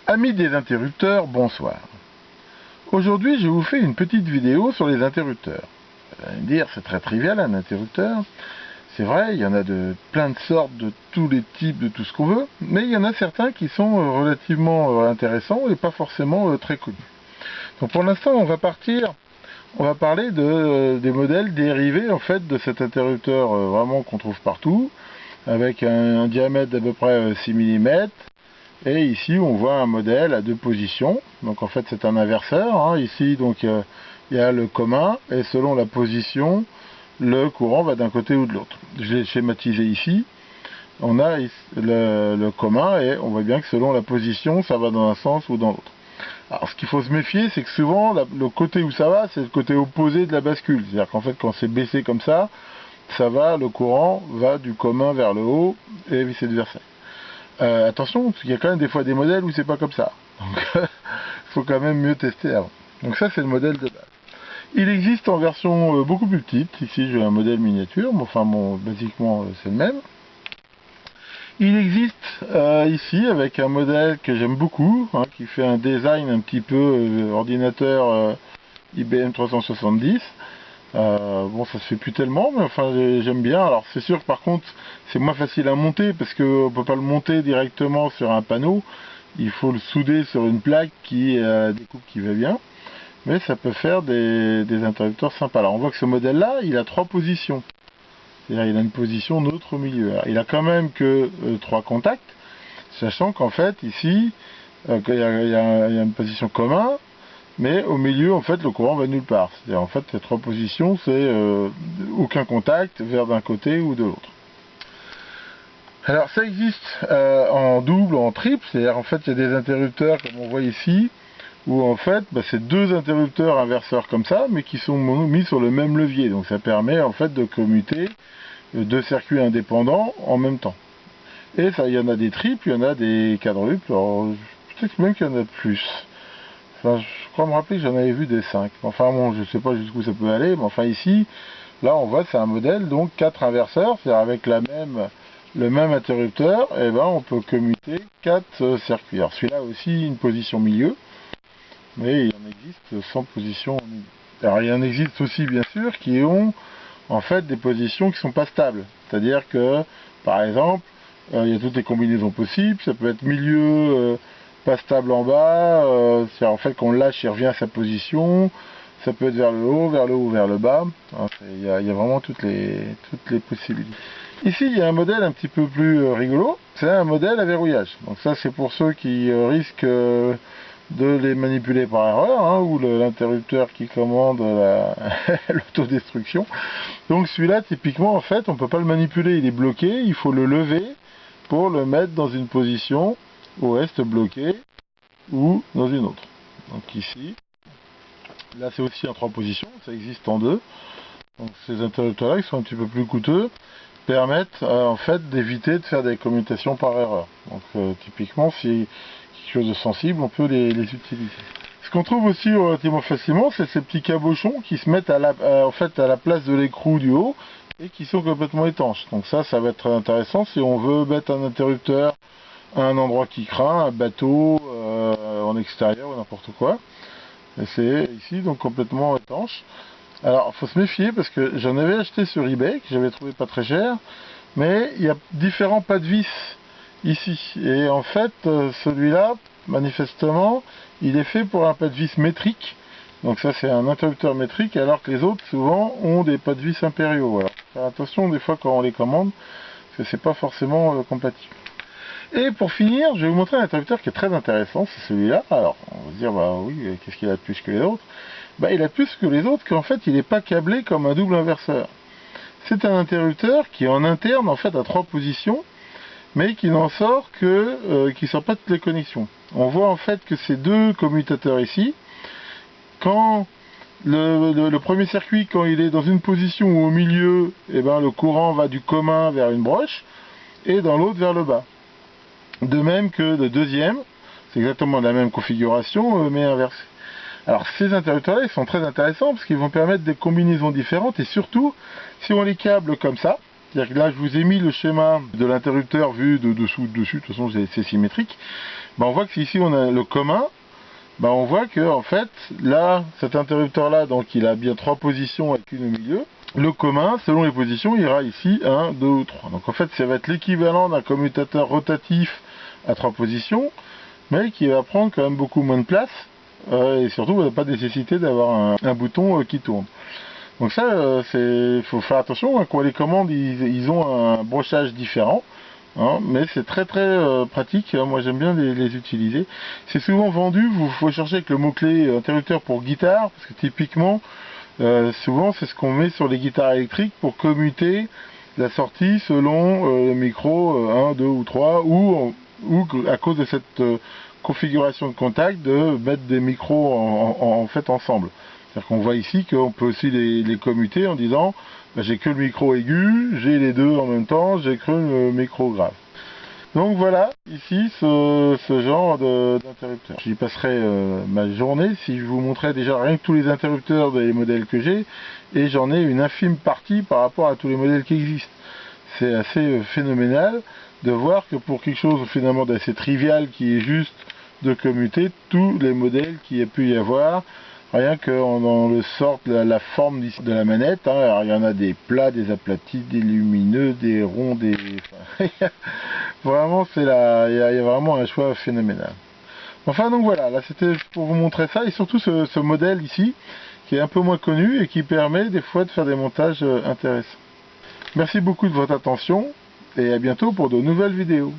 Amis des interrupteurs, bonsoir. Aujourd'hui, je vous fais une petite vidéo sur les interrupteurs. Vous allez me dire, c'est très trivial un interrupteur. C'est vrai, il y en a de plein de sortes, de tous les types, de tout ce qu'on veut, mais il y en a certains qui sont relativement intéressants et pas forcément très connus. Donc pour l'instant, on va parler des modèles dérivés en fait de cet interrupteur vraiment qu'on trouve partout, avec un diamètre d'à peu près 6 mm. Et ici on voit un modèle à deux positions, donc en fait c'est un inverseur, hein. Ici donc il y a le commun, et selon la position, le courant va d'un côté ou de l'autre. Je l'ai schématisé ici, on a le commun, et on voit bien que selon la position, ça va dans un sens ou dans l'autre. Alors ce qu'il faut se méfier, c'est que souvent le côté où ça va, c'est le côté opposé de la bascule, c'est-à-dire qu'en fait quand c'est baissé comme ça, le courant va du commun vers le haut, et vice-versa. Attention, parce qu'il y a quand même des fois des modèles où c'est pas comme ça. Donc il faut quand même mieux tester avant. Donc ça c'est le modèle de base. Il existe en version beaucoup plus petite. Ici j'ai un modèle miniature, mais enfin bon, basiquement c'est le même. Il existe ici avec un modèle que j'aime beaucoup, hein, qui fait un design un petit peu ordinateur IBM 370. Bon, ça se fait plus tellement, mais enfin j'aime bien. Alors c'est sûr que par contre c'est moins facile à monter parce qu'on peut pas le monter directement sur un panneau, il faut le souder sur une plaque qui a des coupes qui va bien, mais ça peut faire des interrupteurs sympas. Alors on voit que ce modèle là il a trois positions, c'est-à-dire il a une position neutre au milieu. Alors, il a quand même que trois contacts, sachant qu'en fait ici il y a une position commune, mais au milieu, en fait, le courant va nulle part. C'est-à-dire, en fait, ces trois positions, c'est aucun contact vers d'un côté ou de l'autre. Alors, ça existe en double ou en triple. C'est-à-dire, en fait, il y a des interrupteurs, comme on voit ici, où, en fait, c'est deux interrupteurs inverseurs comme ça, mais qui sont mis sur le même levier. Donc, ça permet, en fait, de commuter deux circuits indépendants en même temps. Et ça, il y en a des triples, il y en a des quadruples. Alors, peut-être même qu'il y en a plus. Enfin, je crois me rappeler que j'en avais vu des 5. Enfin bon, je ne sais pas jusqu'où ça peut aller, mais enfin ici, là on voit c'est un modèle, donc 4 inverseurs, c'est-à-dire avec le même interrupteur, et ben on peut commuter 4 circuits. Alors celui-là aussi une position milieu, mais il en existe sans position au milieu. Alors il en existe aussi bien sûr qui ont en fait des positions qui ne sont pas stables. C'est-à-dire que, par exemple, il y a toutes les combinaisons possibles, ça peut être milieu pas stable en bas, c'est en fait qu'on lâche, il revient à sa position, ça peut être vers le haut, vers le haut, vers le bas, il y a vraiment toutes les possibilités. Ici il y a un modèle un petit peu plus rigolo, c'est un modèle à verrouillage. Donc ça c'est pour ceux qui risquent de les manipuler par erreur, hein, ou l'interrupteur qui commande l'autodestruction. Donc celui-là typiquement en fait on peut pas le manipuler, il est bloqué, il faut le lever pour le mettre dans une position où reste bloqué ou dans une autre. Donc ici, là c'est aussi en trois positions, ça existe en deux. Donc ces interrupteurs là qui sont un petit peu plus coûteux permettent en fait d'éviter de faire des commutations par erreur. Donc typiquement si quelque chose de sensible on peut les utiliser. Ce qu'on trouve aussi relativement facilement, c'est ces petits cabochons qui se mettent en fait à la place de l'écrou du haut et qui sont complètement étanches. Donc ça va être très intéressant si on veut mettre un interrupteur à un endroit qui craint, un bateau, en extérieur ou n'importe quoi. Et c'est ici donc complètement étanche. Alors il faut se méfier parce que j'en avais acheté sur eBay, que j'avais trouvé pas très cher, mais il y a différents pas de vis ici. Et en fait celui-là, manifestement, il est fait pour un pas de vis métrique. Donc ça c'est un interrupteur métrique, alors que les autres souvent ont des pas de vis impériaux. Alors faire attention des fois quand on les commande, parce que c'est pas forcément compatible. Et pour finir, je vais vous montrer un interrupteur qui est très intéressant, c'est celui-là. Alors, on va se dire, bah oui, qu'est-ce qu'il a de plus que les autres? Bah, il a plus que les autres qu'en fait, il n'est pas câblé comme un double inverseur. C'est un interrupteur qui est en interne, en fait, à trois positions, mais qui n'en sort qui sort pas toutes les connexions. On voit en fait que ces deux commutateurs ici, quand le premier circuit, quand il est dans une position où au milieu, eh ben, le courant va du commun vers une broche, et dans l'autre vers le bas. De même que le deuxième, c'est exactement la même configuration, mais inversée. Alors ces interrupteurs-là, ils sont très intéressants parce qu'ils vont permettre des combinaisons différentes et surtout, si on les câble comme ça, C'est-à-dire que là, je vous ai mis le schéma de l'interrupteur vu de dessous, dessus, de toute façon c'est symétrique. Ben, on voit que ici on a le commun. Ben, on voit que en fait, là, cet interrupteur-là, donc il a bien 3 positions avec une au milieu. Le commun, selon les positions, ira ici 1, 2 ou 3. Donc en fait, ça va être l'équivalent d'un commutateur rotatif à 3 positions, mais qui va prendre quand même beaucoup moins de place, et surtout, il n'y a pas de nécessité d'avoir un bouton qui tourne. Donc ça, il faut faire attention, hein, quand les commandes, ils ont un brochage différent, hein, mais c'est très pratique, hein, moi j'aime bien les utiliser. C'est souvent vendu, vous faut chercher avec le mot-clé interrupteur pour guitare, parce que typiquement, souvent c'est ce qu'on met sur les guitares électriques pour commuter la sortie selon le micro 1, 2 ou 3, ou à cause de cette configuration de contact de mettre des micros en fait ensemble. C'est-à-dire qu'on voit ici qu'on peut aussi les commuter en disant bah, j'ai que le micro aigu, j'ai les deux en même temps, j'ai que le micro grave. Donc voilà, ici ce genre d'interrupteur. J'y passerai ma journée si je vous montrais déjà rien que tous les interrupteurs des modèles que j'ai, et j'en ai une infime partie par rapport à tous les modèles qui existent. C'est assez phénoménal de voir que pour quelque chose finalement d'assez trivial qui est juste de commuter tous les modèles qu'il y a pu y avoir, rien que dans le sort de la forme de la manette, hein. Alors, il y en a des plats, des aplatis, des lumineux, des ronds, des... Vraiment, il y a vraiment un choix phénoménal. Enfin, donc voilà, là c'était pour vous montrer ça, et surtout ce modèle ici, qui est un peu moins connu et qui permet des fois de faire des montages intéressants. Merci beaucoup de votre attention, et à bientôt pour de nouvelles vidéos.